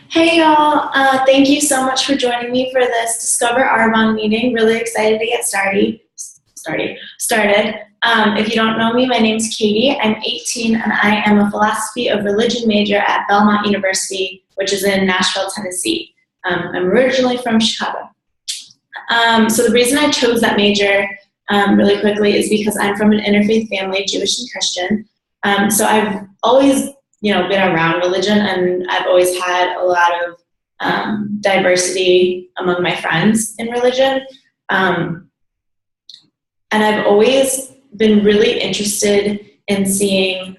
Hey y'all, thank you so much for joining me for this Discover Arbonne meeting. Really excited to get started. If you don't know me, my name's Katie. I'm 18 and I am a philosophy of religion major at Belmont University, which is in Nashville, Tennessee. I'm originally from Chicago. So the reason I chose that major really quickly is because I'm from an interfaith family, Jewish and Christian. So I've always been around religion, and I've always had a lot of diversity among my friends in religion. And I've always been really interested in seeing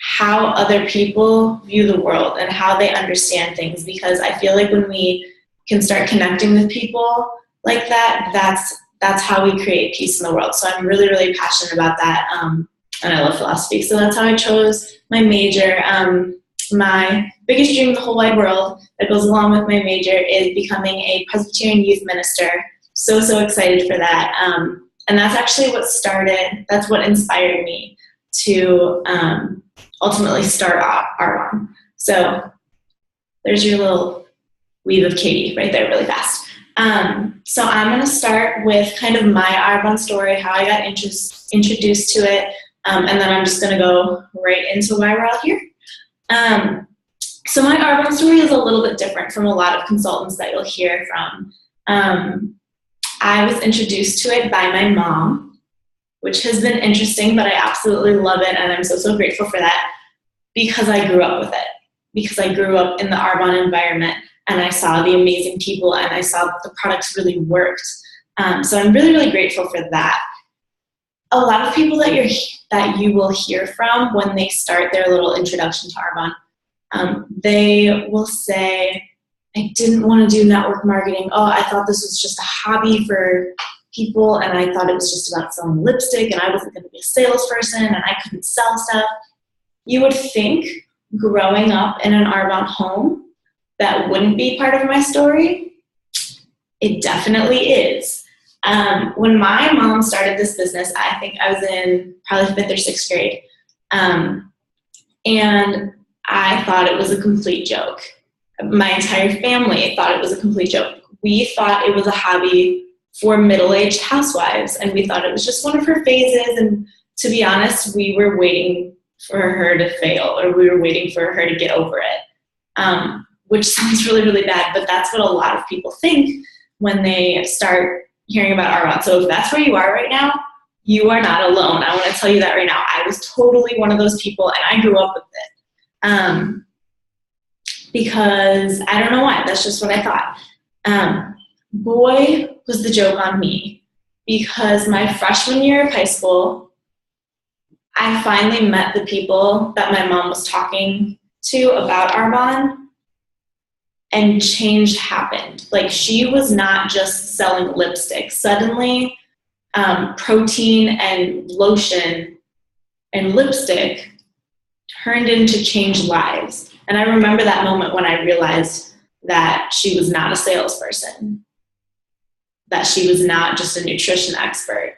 how other people view the world and how they understand things, because I feel like when we can start connecting with people like that, that's how we create peace in the world. So I'm really, really passionate about that. And I love philosophy. So that's how I chose my major. My biggest dream in the whole wide world that goes along with my major is becoming a Presbyterian youth minister. So excited for that. And that's actually that's what inspired me to ultimately start Arbonne. So there's your little weave of Katie right there really fast. So I'm going to start with kind of my Arbonne story, how I got introduced to it. And then I'm just going to go right into why we're all here. So my Arbonne story is a little bit different from a lot of consultants that you'll hear from. I was introduced to it by my mom, which has been interesting, but I absolutely love it, and I'm so grateful for that, because I grew up with it, because I grew up in the Arbonne environment, and I saw the amazing people, and I saw that the products really worked. So I'm really, really grateful for that. A lot of people that you will hear from when they start their little introduction to Arbonne, they will say, I didn't want to do network marketing. Oh, I thought this was just a hobby for people, and I thought it was just about selling lipstick, and I wasn't going to be a salesperson, and I couldn't sell stuff. You would think, growing up in an Arbonne home, that wouldn't be part of my story. It definitely is. When my mom started this business, I think I was in probably 5th or 6th grade. And I thought it was a complete joke. My entire family thought it was a complete joke. We thought it was a hobby for middle-aged housewives, and we thought it was just one of her phases. And to be honest, we were waiting for her to fail, or we were waiting for her to get over it, which sounds really, really bad, but that's what a lot of people think when they start hearing about Arbonne. So if that's where you are right now, you are not alone. I want to tell you that right now. I was totally one of those people, and I grew up with it. Because I don't know why, that's just what I thought. Boy, was the joke on me, because my freshman year of high school, I finally met the people that my mom was talking to about Arbonne, and change happened. Like, she was not just selling lipstick. Suddenly, protein and lotion and lipstick turned into changed lives. And I remember that moment when I realized that she was not a salesperson, that she was not just a nutrition expert.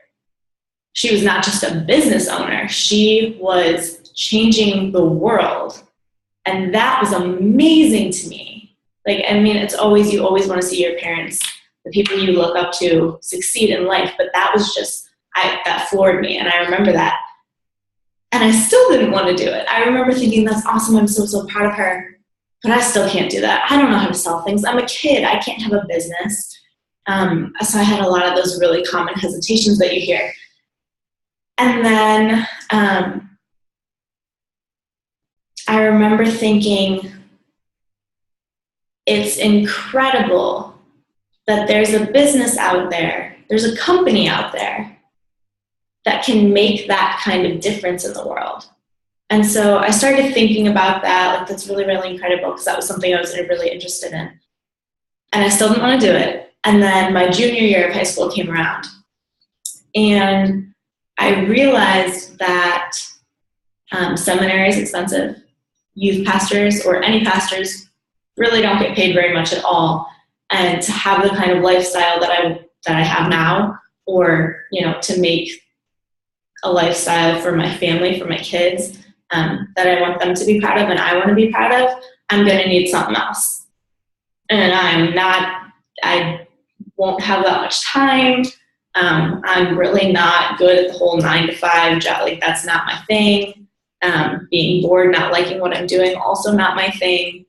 She was not just a business owner. She was changing the world. And that was amazing to me. Like, I mean, you always want to see your parents, the people you look up to, succeed in life. But that was just, that floored me. And I remember that. And I still didn't want to do it. I remember thinking, that's awesome. I'm so proud of her. But I still can't do that. I don't know how to sell things. I'm a kid. I can't have a business. So I had a lot of those really common hesitations that you hear. And then I remember thinking, it's incredible that there's a business out there, there's a company out there that can make that kind of difference in the world. And so I started thinking about that, like, that's really, really incredible, because that was something I was really interested in. And I still didn't want to do it. And then my junior year of high school came around, and I realized that seminary is expensive. Youth pastors, or any pastors, really don't get paid very much at all. And to have the kind of lifestyle that I have now, or to make a lifestyle for my family, for my kids, that I want them to be proud of and I want to be proud of, I'm going to need something else. And I won't have that much time. I'm really not good at the whole 9-to-5 job. Like, that's not my thing. Being bored, not liking what I'm doing, also not my thing.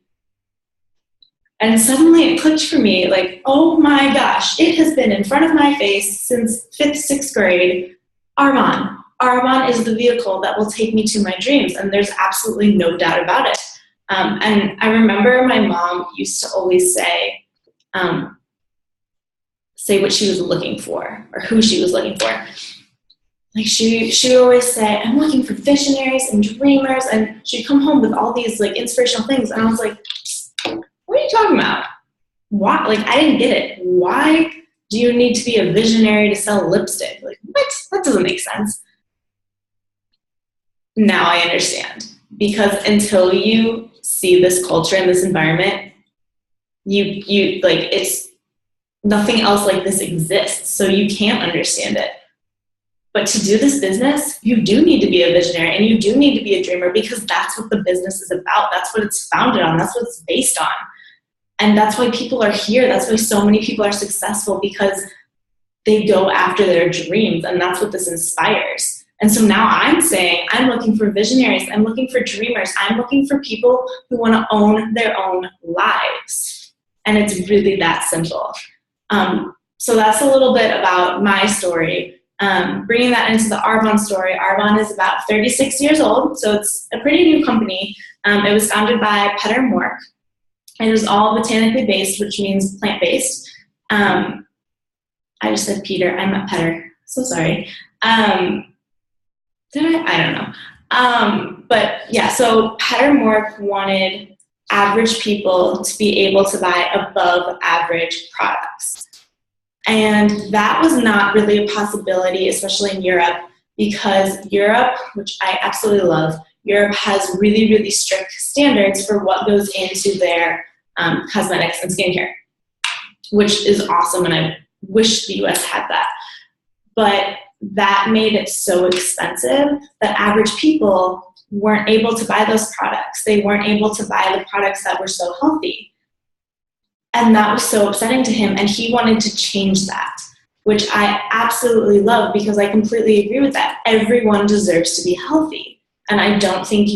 And suddenly it clicked for me, like, oh my gosh, it has been in front of my face since 5th, 6th grade. Arbonne. Arbonne is the vehicle that will take me to my dreams, and there's absolutely no doubt about it. And I remember my mom used to always say what she was looking for, or who she was looking for. Like, she would always say, I'm looking for visionaries and dreamers, and she'd come home with all these like inspirational things, and I was like, what are you talking about? Why? Like, I didn't get it. Why do you need to be a visionary to sell lipstick? Like, what? That doesn't make sense. Now I understand. Because until you see this culture and this environment, you like, it's nothing else like this exists. So you can't understand it. But to do this business, you do need to be a visionary, and you do need to be a dreamer, because that's what the business is about. That's what it's founded on. That's what it's based on. And that's why people are here. That's why so many people are successful, because they go after their dreams, and that's what this inspires. And so now I'm saying, I'm looking for visionaries. I'm looking for dreamers. I'm looking for people who want to own their own lives. And it's really that simple. So that's a little bit about my story. Bringing that into the Arbonne story, Arbonne is about 36 years old, so it's a pretty new company. It was founded by Peter Mork. It was all botanically based, which means plant-based. I just said Peter, I meant Peter, so sorry. Did I? I don't know. But yeah, so Peter Mork wanted average people to be able to buy above average products. And that was not really a possibility, especially in Europe, because Europe, which I absolutely love, Europe has really, really strict standards for what goes into their cosmetics and skincare, which is awesome, and I wish the US had that. But that made it so expensive that average people weren't able to buy those products. They weren't able to buy the products that were so healthy. And that was so upsetting to him, and he wanted to change that, which I absolutely love, because I completely agree with that. Everyone deserves to be healthy. And I don't think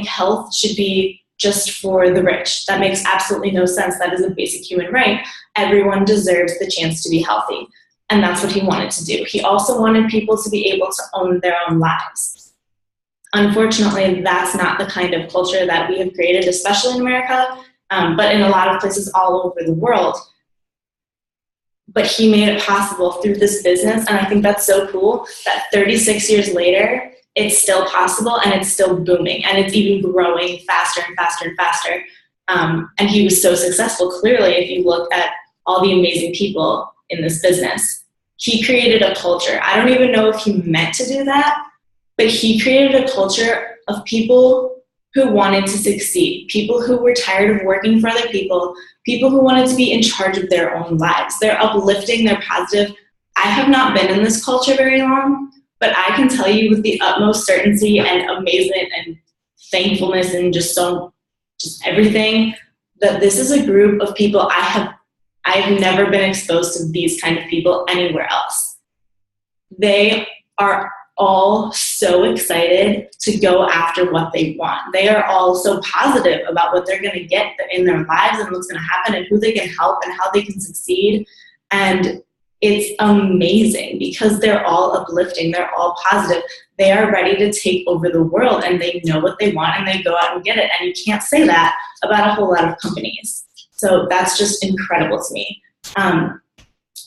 health should be just for the rich. That makes absolutely no sense. That is a basic human right. Everyone deserves the chance to be healthy. And that's what he wanted to do. He also wanted people to be able to own their own lives. Unfortunately, that's not the kind of culture that we have created, especially in America, but in a lot of places all over the world. But he made it possible through this business, and I think that's so cool that 36 years later, it's still possible, and it's still booming, and it's even growing faster and faster and faster. And he was so successful, clearly, if you look at all the amazing people in this business. He created a culture. I don't even know if he meant to do that, but he created a culture of people who wanted to succeed, people who were tired of working for other people, people who wanted to be in charge of their own lives. They're uplifting, they're positive. I have not been in this culture very long, but I can tell you with the utmost certainty and amazement and thankfulness and just everything, that this is a group of people I've never been exposed to these kind of people anywhere else. They are all so excited to go after what they want. They are all so positive about what they're going to get in their lives and what's going to happen and who they can help and how they can succeed. And it's amazing because they're all uplifting. They're all positive. They are ready to take over the world, and they know what they want, and they go out and get it. And you can't say that about a whole lot of companies. So that's just incredible to me.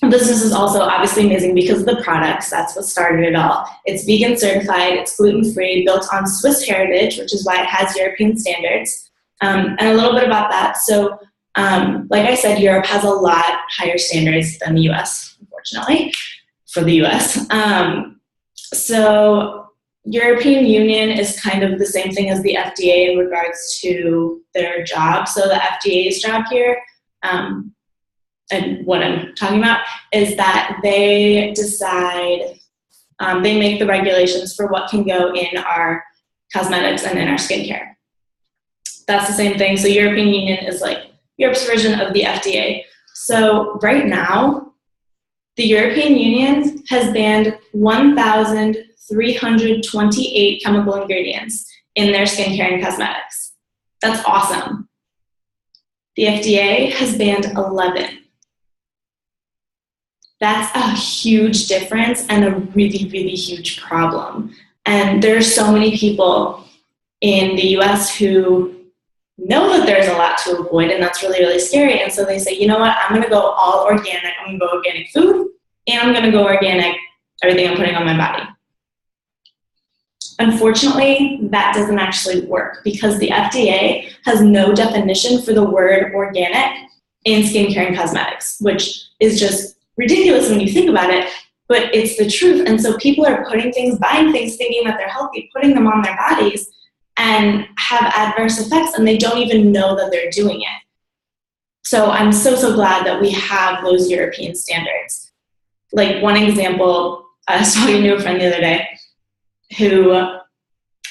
Business is also obviously amazing because of the products. That's what started it all. It's vegan certified, it's gluten-free, built on Swiss heritage, which is why it has European standards. And a little bit about that. So like I said, Europe has a lot higher standards than the US, unfortunately, for the US. So European Union is kind of the same thing as the FDA in regards to their job. So the FDA's job here, and what I'm talking about, is that they decide, they make the regulations for what can go in our cosmetics and in our skincare. That's the same thing. So European Union is like Europe's version of the FDA. So right now, the European Union has banned 1,328 chemical ingredients in their skincare and cosmetics. That's awesome. The FDA has banned 11. That's a huge difference and a really, really huge problem. And there are so many people in the US who know that there's a lot to avoid, and that's really, really scary. And so they say, you know what, I'm going to go all organic. I'm going to go organic food, and I'm going to go organic everything I'm putting on my body. Unfortunately, that doesn't actually work because the FDA has no definition for the word organic in skincare and cosmetics, which is just ridiculous when you think about it, but it's the truth. And so people are putting things, buying things, thinking that they're healthy, putting them on their bodies, and have adverse effects, and they don't even know that they're doing it. So I'm so, so glad that we have those European standards. Like one example, I was talking to a friend the other day who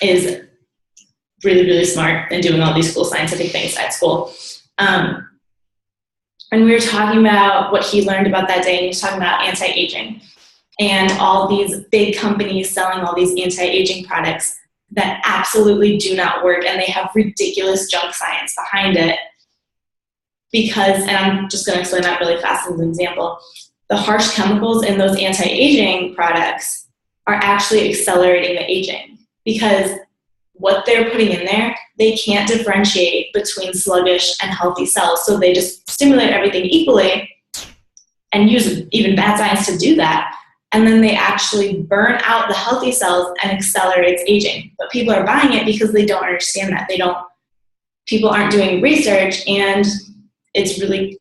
is really, really smart and doing all these cool scientific things at school. And we were talking about what he learned about that day, and he was talking about anti-aging and all these big companies selling all these anti-aging products that absolutely do not work, and they have ridiculous junk science behind it. Because, and I'm just going to explain that really fast as an example, the harsh chemicals in those anti-aging products are actually accelerating the aging, because what they're putting in there, they can't differentiate between sluggish and healthy cells, so they just stimulate everything equally and use even bad science to do that. And then they actually burn out the healthy cells and accelerates aging. But people are buying it because they don't understand that. People aren't doing research, and it's really,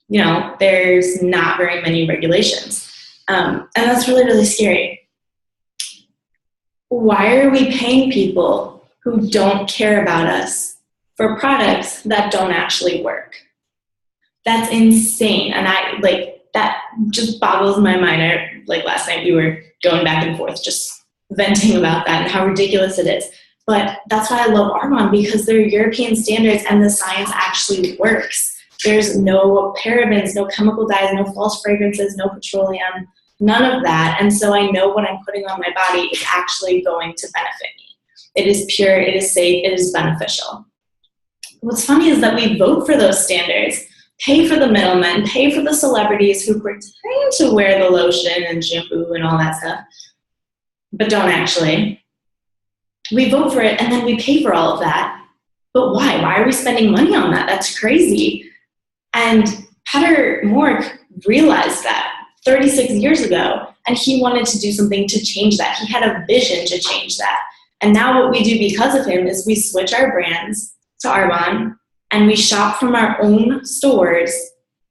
there's not very many regulations. And that's really, really scary. Why are we paying people who don't care about us for products that don't actually work? That's insane. And that just boggles my mind. Last night we were going back and forth, just venting about that and how ridiculous it is. But that's why I love Arbonne, because they're European standards and the science actually works. There's no parabens, no chemical dyes, no false fragrances, no petroleum, none of that. And so I know what I'm putting on my body is actually going to benefit me. It is pure, it is safe, it is beneficial. What's funny is that we vote for those standards, pay for the middlemen, pay for the celebrities who pretend to wear the lotion and shampoo and all that stuff, but don't actually. We vote for it, and then we pay for all of that. But why? Why are we spending money on that? That's crazy. And Peter Mork realized that 36 years ago, and he wanted to do something to change that. He had a vision to change that. And now what we do because of him is we switch our brands to Arbonne, and we shop from our own stores,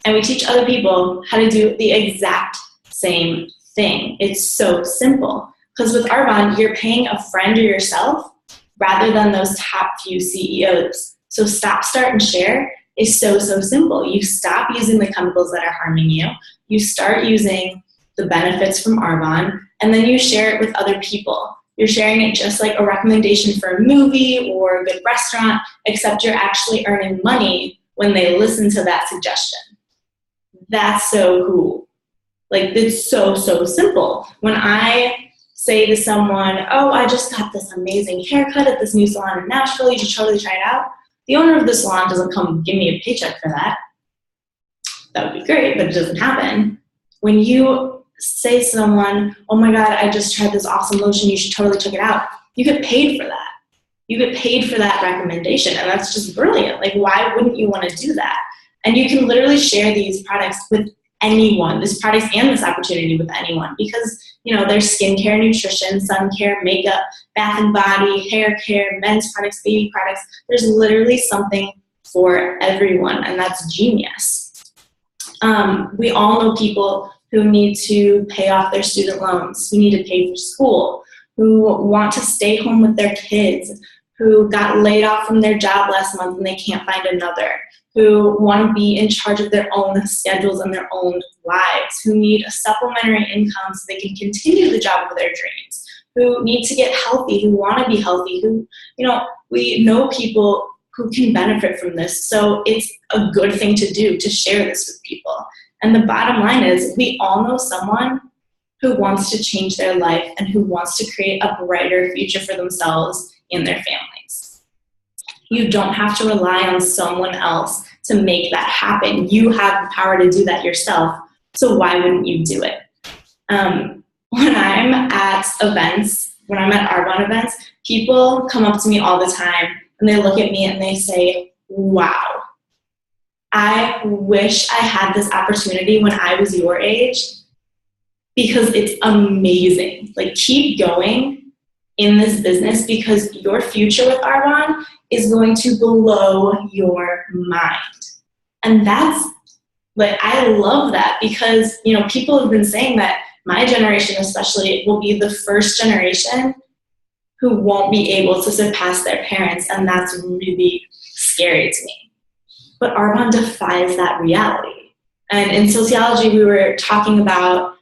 and we teach other people how to do the exact same thing. It's so simple. Because with Arbonne, you're paying a friend or yourself rather than those top few CEOs. So stop, start, and share is so, so simple. You stop using the chemicals that are harming you. You start using the benefits from Arbonne, and then you share it with other people. You're sharing it just like a recommendation for a movie or a good restaurant, except you're actually earning money when they listen to that suggestion. That's so cool. It's so, so simple. When I say to someone, oh, I just got this amazing haircut at this new salon in Nashville, you should totally try it out. The owner of the salon doesn't come give me a paycheck for that. That would be great, but it doesn't happen. When you say to someone, oh my God, I just tried this awesome lotion, you should totally check it out, you get paid for that. You get paid for that recommendation, and that's just brilliant. Why wouldn't you want to do that? And you can literally share these products with anyone, this products and this opportunity with anyone, because there's skincare, nutrition, sun care, makeup, bath and body, hair care, men's products, baby products. There's literally something for everyone, and that's genius. We all know people who need to pay off their student loans, who need to pay for school, who want to stay home with their kids, who got laid off from their job last month and they can't find another, who want to be in charge of their own schedules and their own lives, who need a supplementary income so they can continue the job of their dreams, who need to get healthy, who want to be healthy, who, we know people who can benefit from this. So it's a good thing to do, to share this with people. And the bottom line is, we all know someone who wants to change their life and who wants to create a brighter future for themselves and their families. You don't have to rely on someone else to make that happen. You have the power to do that yourself. So why wouldn't you do it? When I'm at events, when I'm at Arbonne events, people come up to me all the time and they look at me and they say, wow, I wish I had this opportunity when I was your age, because it's amazing. Like, keep going in this business, because your future with Arbonne is going to blow your mind. And that's, like, I love that, because, you know, people have been saying that my generation especially will be the first generation who won't be able to surpass their parents, and that's really scary to me. But Arbonne defies that reality. And in sociology, we were talking about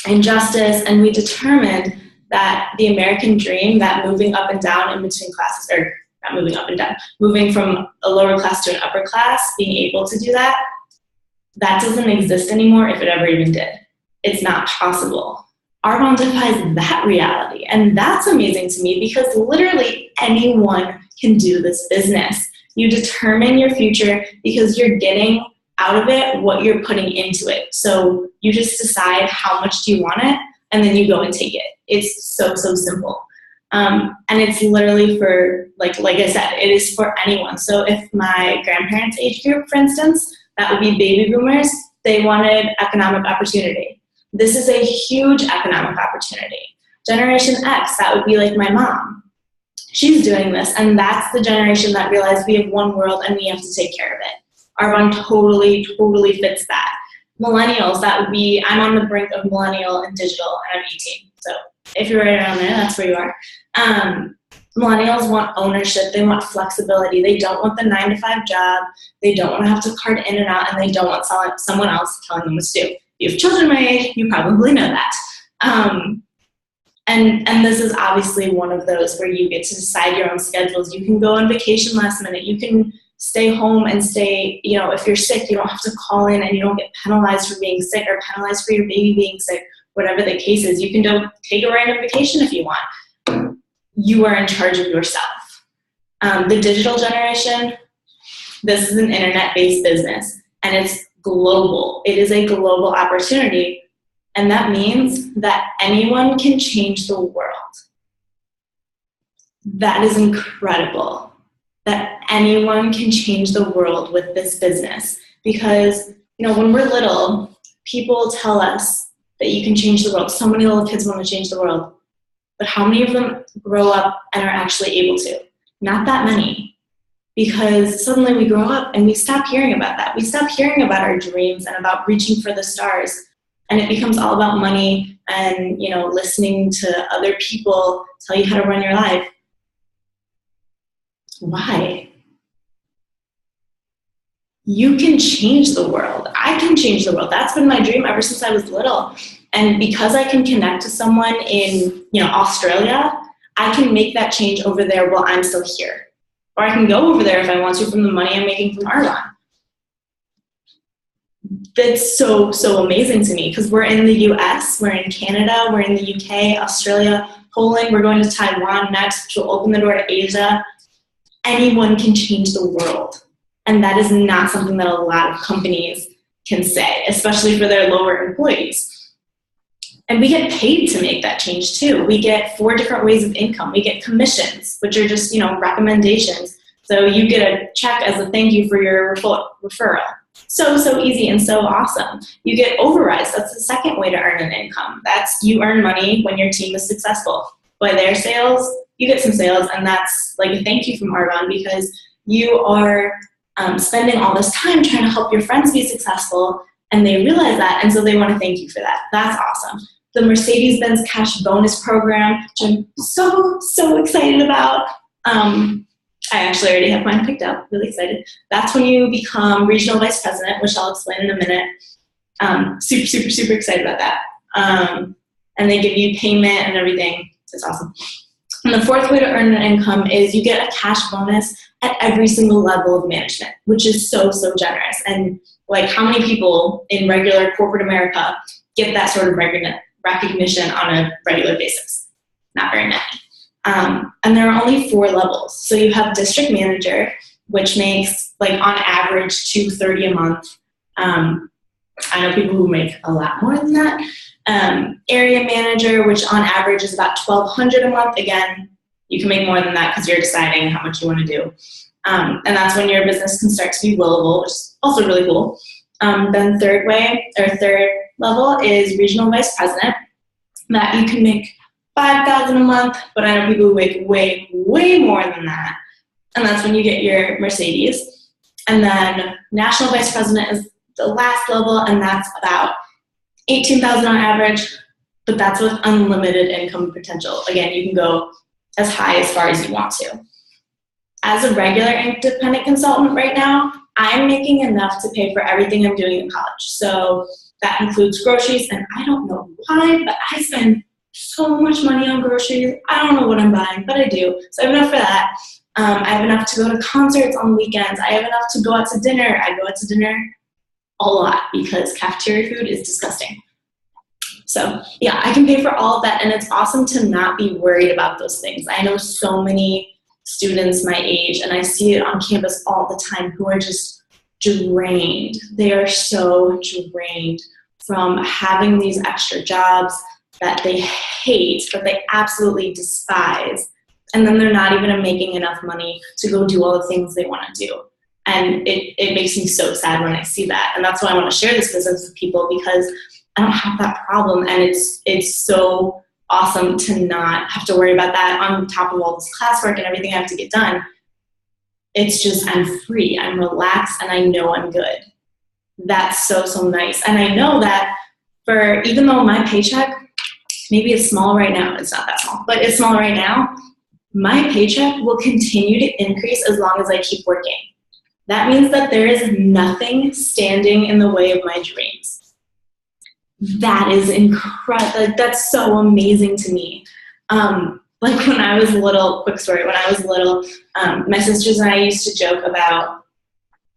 injustice, and we determined that the American dream, that moving up and down in between classes, or not moving up and down, moving from a lower class to an upper class, being able to do that, that doesn't exist anymore, if it ever even did. It's not possible. Arbonne defies that reality, and that's amazing to me, because literally anyone can do this business. You determine your future because you're getting out of it what you're putting into it. So you just decide how much do you want it, and then you go and take it. It's so simple. And it's literally for, like I said, it is for anyone. So if my grandparents' age group, for instance, that would be baby boomers, they wanted economic opportunity. This is a huge economic opportunity. Generation X, that would be like my mom. She's doing this, and that's the generation that realized we have one world and we have to take care of it. Arbonne totally fits that. Millennials, that would be, I'm on the brink of millennial and digital, and I'm 18. So if you're right around there, that's where you are. Millennials want ownership. They want flexibility. They don't want the 9-to-5 job. They don't want to have to cart in and out, and they don't want someone else telling them what to do. If you have children my age, you probably know that. And this is obviously one of those where you get to decide your own schedules. You can go on vacation last minute. You can stay home and stay, you know, if you're sick, you don't have to call in, and you don't get penalized for being sick or penalized for your baby being sick, whatever the case is. You can go take a random vacation if you want. You are in charge of yourself. The digital generation, this is an internet-based business, and it's global. It is a global opportunity. And that means that anyone can change the world. That is incredible, that anyone can change the world with this business. Because, you know, when we're little, people tell us that you can change the world. So many little kids want to change the world. But how many of them grow up and are actually able to? Not that many. Because suddenly we grow up and we stop hearing about that. We stop hearing about our dreams and about reaching for the stars. And it becomes all about money and, you know, listening to other people tell you how to run your life. Why? You can change the world. I can change the world. That's been my dream ever since I was little. And because I can connect to someone in, you know, Australia, I can make that change over there while I'm still here. Or I can go over there if I want to from the money I'm making from Arbonne. That's so amazing to me, because we're in the US, we're in Canada, we're in the UK, Australia, Poland, we're going to Taiwan next, which will open the door to Asia. Anyone can change the world. And that is not something that a lot of companies can say, especially for their lower employees. And we get paid to make that change too. We get 4 different ways of income. We get commissions, which are just, you know, recommendations. So you get a check as a thank you for your referral. So easy and so awesome. You get overrides. That's the second way to earn an income. That's, you earn money when your team is successful. By their sales, you get some sales, and that's like a thank you from Arbonne, because you are spending all this time trying to help your friends be successful, and they realize that, and so they want to thank you for that. That's awesome. The Mercedes-Benz cash bonus program, which I'm so excited about. I actually already have mine picked up, really excited. That's when you become regional vice president, which I'll explain in a minute. Super excited about that. And they give you payment and everything. It's awesome. And the fourth way to earn an income is you get a cash bonus at every single level of management, which is so, so generous. And like, how many people in regular corporate America get that sort of recognition on a regular basis? Not very many. And there are only 4 levels. So you have district manager, which makes like on average $230 a month. I know people who make a lot more than that. Area manager, which on average is about $1,200 a month. Again, you can make more than that because you're deciding how much you want to do. And that's when your business can start to be willable, which is also really cool. Then third level is regional vice president, that you can make $5,000 a month, but I know people who make way, way more than that. And that's when you get your Mercedes. And then national vice president is the last level, and that's about $18,000 on average, but that's with unlimited income potential. Again, you can go as high as far as you want to. As a regular independent consultant right now, I'm making enough to pay for everything I'm doing in college. So that includes groceries, and I don't know why, but I spend so much money on groceries. I don't know what I'm buying, but I do. So I have enough for that. I have enough to go to concerts on weekends. I have enough to go out to dinner. I go out to dinner a lot because cafeteria food is disgusting. So yeah, I can pay for all of that, and it's awesome to not be worried about those things. I know so many students my age, and I see it on campus all the time, who are just drained. They are so drained from having these extra jobs that they hate, that they absolutely despise, and then they're not even making enough money to go do all the things they want to do. And it makes me so sad when I see that. And that's why I want to share this business with people, because I don't have that problem. And it's so awesome to not have to worry about that on top of all this classwork and everything I have to get done. It's just, I'm free, I'm relaxed, and I know I'm good. That's so, so nice. And I know that even though my paycheck, maybe it's small right now, it's not that small, but it's small right now, my paycheck will continue to increase as long as I keep working. That means that there is nothing standing in the way of my dreams. That is incredible. That's so amazing to me. Like when I was little, quick story, when I was little, my sisters and I used to joke about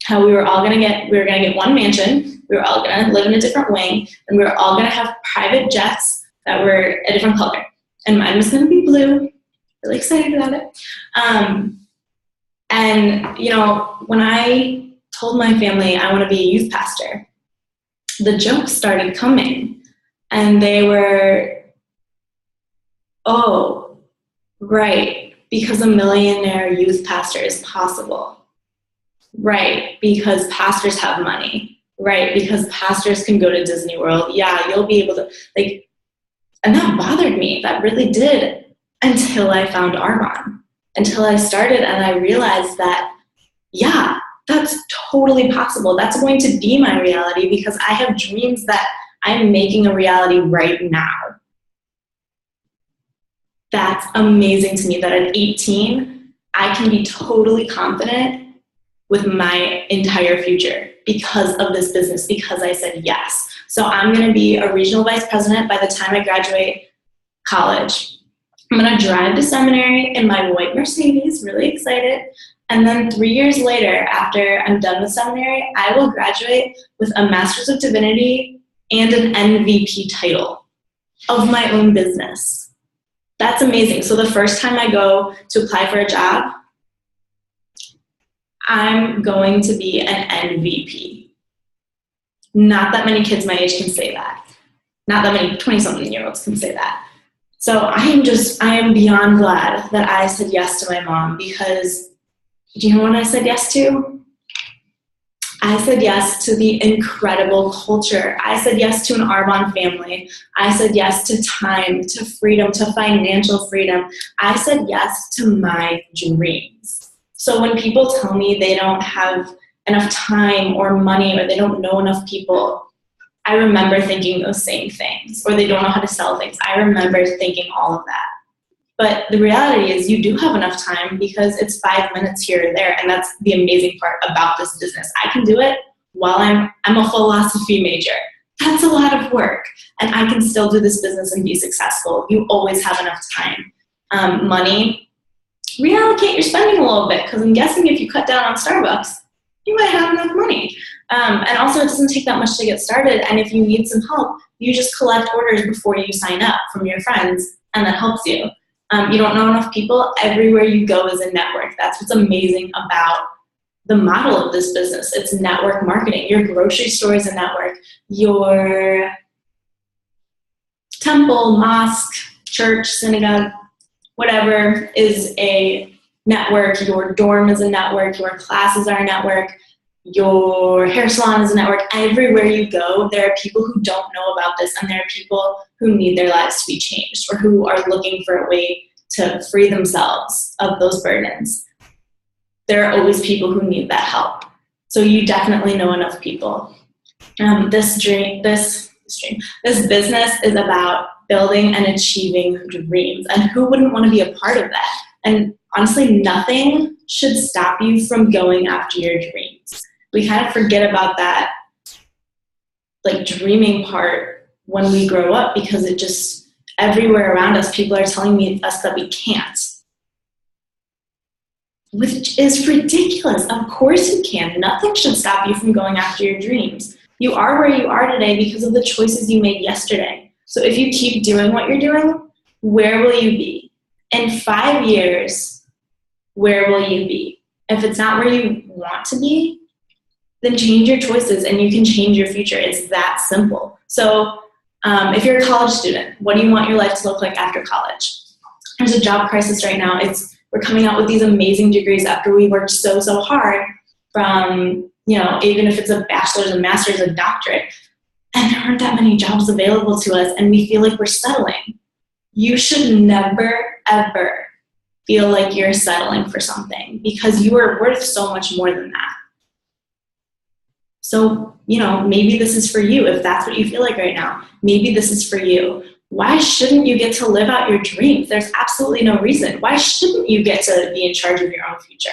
how we were gonna get one mansion, we were all gonna live in a different wing, and we were all gonna have private jets that were a different color. And mine was gonna be blue. Really excited about it. And, you know, when I told my family I want to be a youth pastor, the jokes started coming. And they were, oh, right, because a millionaire youth pastor is possible. Right, because pastors have money. Right, because pastors can go to Disney World. Yeah, you'll be able to, like, and that bothered me. That really did, until I found Arbonne. Until I started and I realized that, yeah, that's totally possible. That's going to be my reality because I have dreams that I'm making a reality right now. That's amazing to me that at 18, I can be totally confident with my entire future because of this business, because I said yes. So I'm going to be a regional vice president by the time I graduate college. I'm going to drive to seminary in my white Mercedes, really excited. And then 3 years later, after I'm done with seminary, I will graduate with a Master's of Divinity and an MVP title of my own business. That's amazing. So the first time I go to apply for a job, I'm going to be an MVP. Not that many kids my age can say that. Not that many 20-something-year-olds can say that. So I am beyond glad that I said yes to my mom, because do you know what I said yes to? I said yes to the incredible culture. I said yes to an Arbonne family. I said yes to time, to freedom, to financial freedom. I said yes to my dreams. So when people tell me they don't have enough time or money, or they don't know enough people, I remember thinking those same things, or they don't know how to sell things. I remember thinking all of that. But the reality is you do have enough time, because it's 5 minutes here or there. And that's the amazing part about this business. I can do it while I'm a philosophy major. That's a lot of work. And I can still do this business and be successful. You always have enough time. money, reallocate your spending a little bit, because I'm guessing if you cut down on Starbucks, you might have enough money. And also, it doesn't take that much to get started, and if you need some help, you just collect orders before you sign up from your friends, and that helps you. You don't know enough people. Everywhere you go is a network. That's what's amazing about the model of this business. It's network marketing. Your grocery store is a network. Your temple, mosque, church, synagogue, whatever is a network. Your dorm is a network. Your classes are a network. Your hair salon is a network. Everywhere you go, there are people who don't know about this, and there are people who need their lives to be changed, or who are looking for a way to free themselves of those burdens. There are always people who need that help. So you definitely know enough people. This business is about building and achieving dreams, and who wouldn't want to be a part of that? And honestly, nothing should stop you from going after your dreams. We kind of forget about that, like, dreaming part when we grow up, because it just, everywhere around us, people are telling us that we can't, which is ridiculous. Of course you can. Nothing should stop you from going after your dreams. You are where you are today because of the choices you made yesterday. So if you keep doing what you're doing, where will you be? In 5 years, where will you be? If it's not where you want to be, then change your choices and you can change your future. It's that simple. So if you're a college student, what do you want your life to look like after college? There's a job crisis right now. We're coming out with these amazing degrees after we worked so hard from, even if it's a bachelor's, a master's, a doctorate, and there aren't that many jobs available to us, and we feel like we're settling. You should never, ever feel like you're settling for something, because you are worth so much more than that. So, maybe this is for you. If that's what you feel like right now, maybe this is for you. Why shouldn't you get to live out your dreams? There's absolutely no reason. Why shouldn't you get to be in charge of your own future?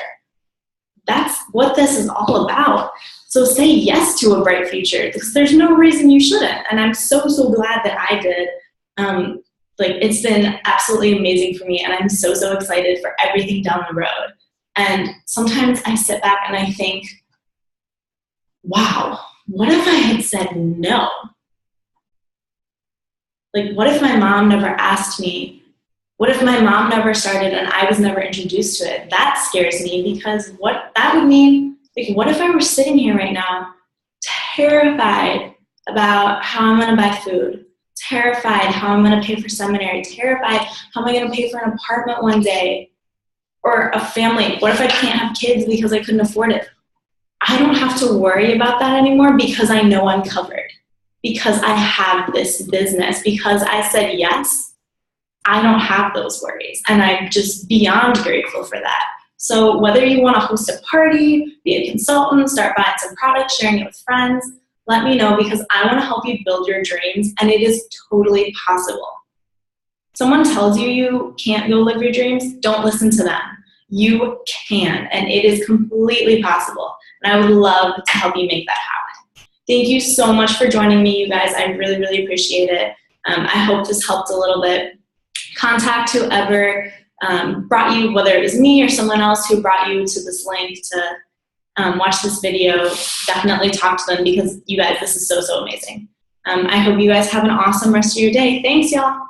That's what this is all about. So say yes to a bright future, because there's no reason you shouldn't. And I'm so glad that I did. It's been absolutely amazing for me, and I'm so excited for everything down the road. And sometimes I sit back and I think, wow, what if I had said no? Like, what if my mom never asked me? What if my mom never started and I was never introduced to it? That scares me, because what that would mean, like, what if I were sitting here right now terrified about how I'm going to buy food, terrified how I'm going to pay for seminary, terrified how am I going to pay for an apartment one day, or a family? What if I can't have kids because I couldn't afford it? I don't have to worry about that anymore, because I know I'm covered, because I have this business, because I said yes. I don't have those worries, and I'm just beyond grateful for that. So whether you want to host a party, be a consultant, start buying some products, sharing it with friends, let me know, because I want to help you build your dreams, and it is totally possible. Someone tells you you can't go live your dreams, don't listen to them. You can, and it is completely possible, and I would love to help you make that happen. Thank you so much for joining me, you guys. I really appreciate it. I hope this helped a little bit. Contact whoever brought you, whether it was me or someone else who brought you to this link to watch this video. Definitely talk to them, because you guys, this is so amazing. I hope you guys have an awesome rest of your day. Thanks, y'all.